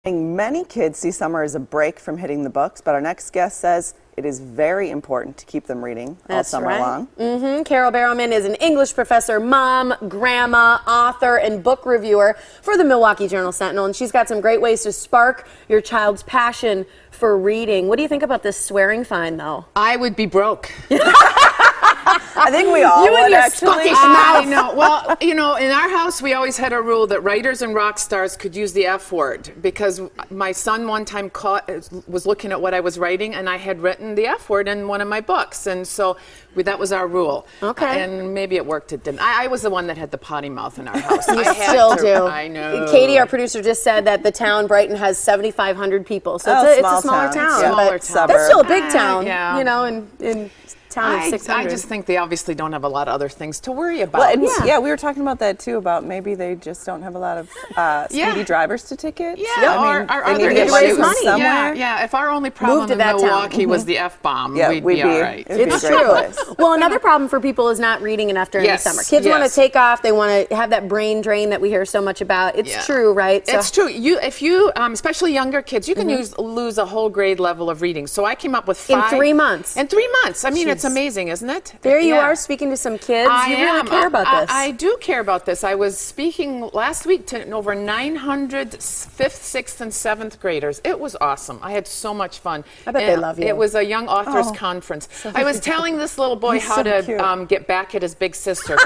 Many kids see summer as a break from hitting the books, but our next guest says it is very important to keep them reading all summer long. Carole Barrowman is an English professor, mom, grandma, author, and book reviewer for the Milwaukee Journal-Sentinel, and she's got some great ways to spark your child's passion for reading. What do you think about this swearing fine, though? I would be broke. I think we all would, actually. I know. Well, you know, in our house, we always had a rule that writers and rock stars could use the F word, because my son one time was looking at what I was writing, and I had written the F word in one of my books, and so that was our rule. Okay. And maybe it worked, it didn't. I was the one that had the potty mouth in our house. You still do. I know. Katie, our producer, just said that the town, Brighton, has 7,500 people, so it's a smaller town. Smaller town. That's still a big town, yeah. You know, in town of 600. I just think they obviously don't have a lot of other things to worry about. Well, yeah, we were talking about that too, about maybe they just don't have a lot of speedy driver's certificates. Yeah, I mean, or they other need to get issues. money somewhere. Yeah, if our only problem in Milwaukee was the F-bomb, we'd be all right. It's true. Well, another problem for people is not reading enough during the summer. Kids want to take off. They want to have that brain drain that we hear so much about. It's true, right? So it's true. If you, especially younger kids, you can lose a whole grade level of reading. So I came up with 5. In 3 months. In 3 months. I mean, it's amazing, isn't it? There you are speaking to some kids. You really care about this. I do care about this. I was speaking last week to over 900 5th, 6th, and 7th graders. It was awesome. I had so much fun. I bet they love you. It was a young authors conference. I was telling this little boy how to get back at his big sister.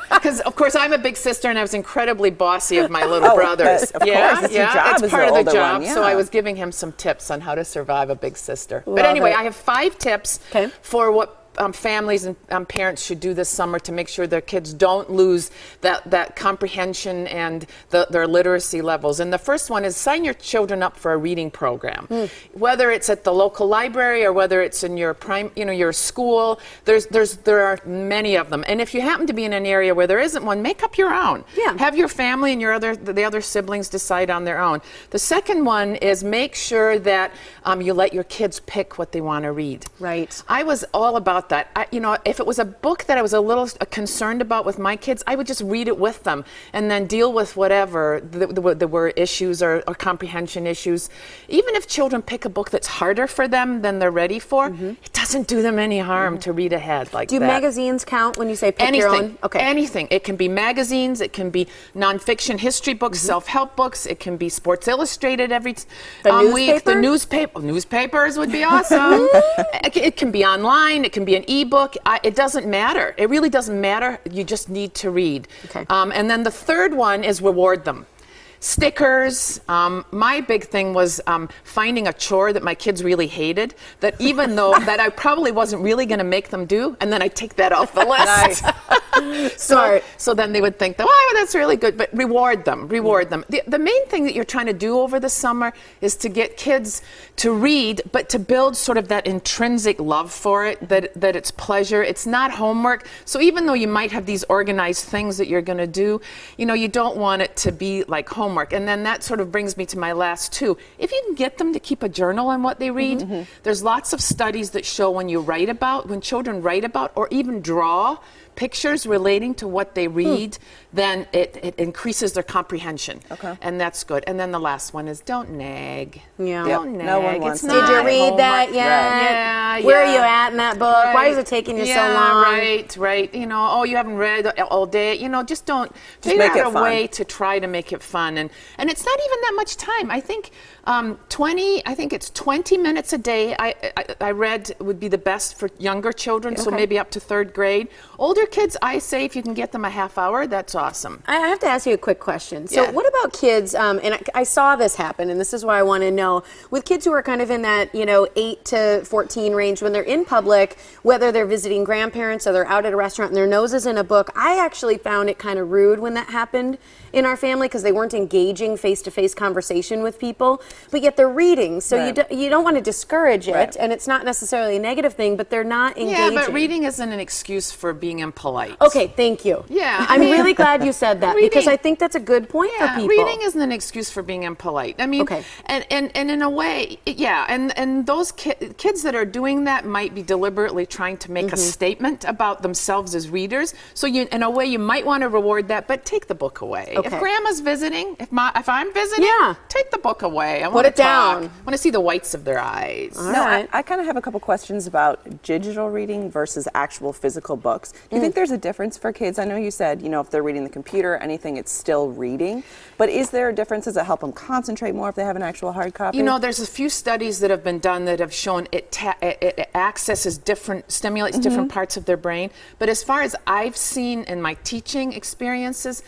Because, of course, I'm a big sister, and I was incredibly bossy of my little brothers. Of course, it's your job. It's part of the job. So I was giving him some tips on how to survive a big sister. But anyway, I have 5 tips for what families and parents should do this summer to make sure their kids don't lose that comprehension and their literacy levels. And the first one is sign your children up for a reading program. Whether it's at the local library or whether it's in your your school, there are many of them. And if you happen to be in an area where there isn't one, make up your own. Have your family and the other siblings decide on their own. The second one is make sure that you let your kids pick what they want to read. Right. I was all about that. You know, if it was a book that I was a little concerned about with my kids, I would just read it with them and then deal with whatever there were issues or comprehension issues. Even if children pick a book that's harder for them than they're ready for, it doesn't do them any harm to read ahead like that. Do magazines count when you say pick your own? Okay. Anything. It can be magazines, it can be nonfiction history books, self-help books, it can be Sports Illustrated every week. The newspapers would be awesome. It can be online, it can be an ebook. It doesn't matter. It really doesn't matter. You just need to read. Okay. And then the third one is reward them. Stickers. My big thing was finding a chore that my kids really hated, that even though that I probably wasn't really going to make them do, and then I take that off the list. So then they would think, oh, that's really good, but reward them. The main thing that you're trying to do over the summer is to get kids to read, but to build sort of that intrinsic love for it, that it's pleasure. It's not homework. So even though you might have these organized things that you're going to do, you know, you don't want it to be like homework. And then that sort of brings me to my last 2. If you can get them to keep a journal on what they read, there's lots of studies that show when children write about or even draw pictures relating to what they read, then it increases their comprehension. Okay. And that's good. And then the last one is don't nag. Yeah. Don't nag. No one wants Did you read that yet? Yeah. Where are you at in that book? Right. Why is it taking you so long? Right. You know, oh, you haven't read all day. You know, just figure out a way to try to make it fun. And it's not even that much time. I think it's 20 minutes a day. I read would be the best for younger children, so maybe up to 3rd grade. Older kids, I say if you can get them a half hour, that's awesome. I have to ask you a quick question. So what about kids, and I saw this happen, and this is why I want to know, with kids who are kind of in that, 8 to 14 range, when they're in public, whether they're visiting grandparents or they're out at a restaurant and their nose is in a book, I actually found it kind of rude when that happened in our family because they weren't engaging face-to-face conversation with people, but yet they're reading, so you don't want to discourage it, and it's not necessarily a negative thing, but they're not engaging. Yeah, but reading isn't an excuse for being impolite. Okay, thank you. Yeah. I'm really glad you said that because I think that's a good point for people. Reading isn't an excuse for being impolite. I mean, and in a way, and those kids that are doing that might be deliberately trying to make a statement about themselves as readers. So in a way, you might want to reward that, but take the book away. Okay. If Grandma's visiting, if I'm visiting, take the book away. I Put it down. I want to see the whites of their eyes. All right. I kind of have a couple questions about digital reading versus actual physical books. Do you think there's a difference for kids? I know you said, if they're reading the computer or anything, it's still reading. But is there a difference? Does it help them concentrate more if they have an actual hard copy? There's a few studies that have been done that have shown it accesses stimulates different parts of their brain. But as far as I've seen in my teaching experiences,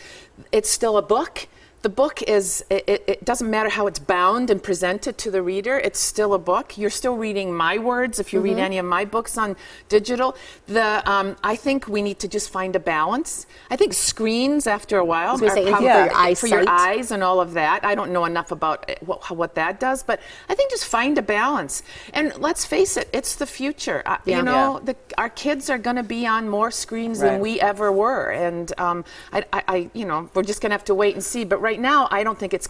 it's still a book. The book is, it doesn't matter how it's bound and presented to the reader, it's still a book. You're still reading my words if you read any of my books on digital. I think we need to just find a balance. I think screens, after a while, are probably for your eyes and all of that. I don't know enough about what that does, but I think just find a balance. And let's face it, it's the future. Our kids are going to be on more screens than we ever were. And we're just going to have to wait and see. But right now, I don't think it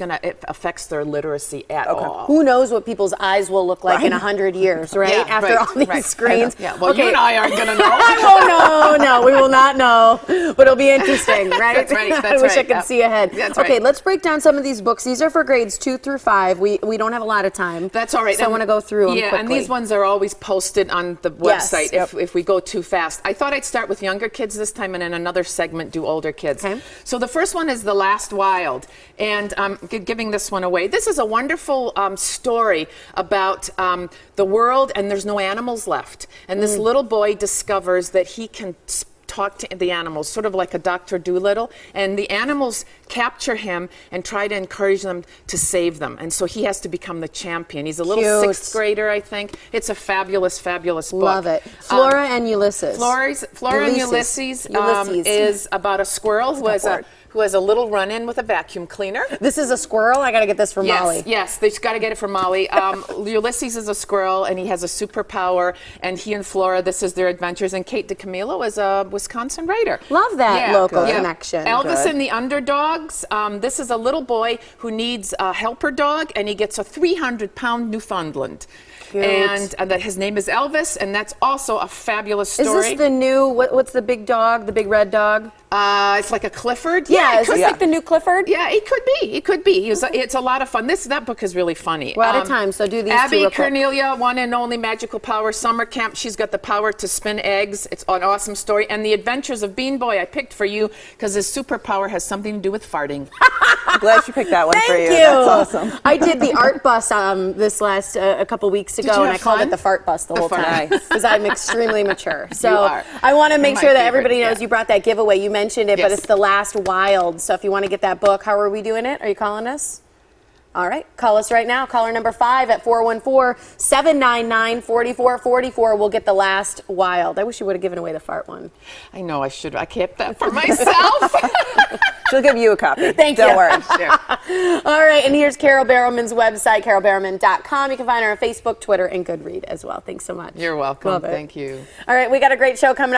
affects their literacy at all. Who knows what people's eyes will look like in 100 years, right? After all these screens. Well, you and I aren't going to know. Oh, no, we will not know. But it'll be interesting, right? That's right. I wish I could see ahead. That's okay, let's break down some of these books. These are for grades 2 through 5. We don't have a lot of time. That's all right. So I want to go through them quickly. And these ones are always posted on the website if we go too fast. I thought I'd start with younger kids this time and in another segment do older kids. Okay. So the first one is The Last Wild. And I'm giving this one away. This is a wonderful story about the world, and there's no animals left. And this little boy discovers that he can talk to the animals, sort of like a Dr. Dolittle, and the animals capture him and try to encourage them to save them. And so he has to become the champion. He's a little 6th grader, I think. It's a fabulous, fabulous book. Love it. Flora and Ulysses. Flora and Ulysses is about a squirrel who has a little run-in with a vacuum cleaner. This is a squirrel? I got to get this from Molly. Yes, they've got to get it from Molly. Ulysses is a squirrel, and he has a superpower, and he and Flora, this is their adventures, and Kate DiCamillo is a Wisconsin writer. Love that local connection. Elvis and the Underdogs. This is a little boy who needs a helper dog, and he gets a 300-pound Newfoundland. Cute. And that his name is Elvis, and that's also a fabulous story. Is this the new, what's the big dog, the big red dog? It's like a Clifford. Yeah, is this like the new Clifford? Yeah, it could be. It could be. It's a lot of fun. That book is really funny. We're out of time, so do these Abby two Cornelia, One and Only Magical Power Summer Camp. She's got the power to spin eggs. It's an awesome story. And The Adventures of Bean Boy I picked for you because his superpower has something to do with farting. I'm glad you picked that one for you. Thank you. That's awesome. I did the art bus this last a couple weeks ago, and I called it the fart bus the whole time because I'm extremely mature. So I want to make sure that everybody knows you brought that giveaway. You mentioned it, but it's The Last Wild. So if you want to get that book, how are we doing it? Are you calling us? All right, call us right now. Caller number 5 at 414-799-4444. We'll get The Last Wild. I wish you would have given away the fart one. I know I should. I kept that for myself. She'll give you a copy. Thank you. Don't worry. Sure. All right, and here's Carole Barrowman's website, carolebarrowman.com. You can find her on Facebook, Twitter, and Goodread as well. Thanks so much. You're welcome. Thank you. All right, we got a great show coming up.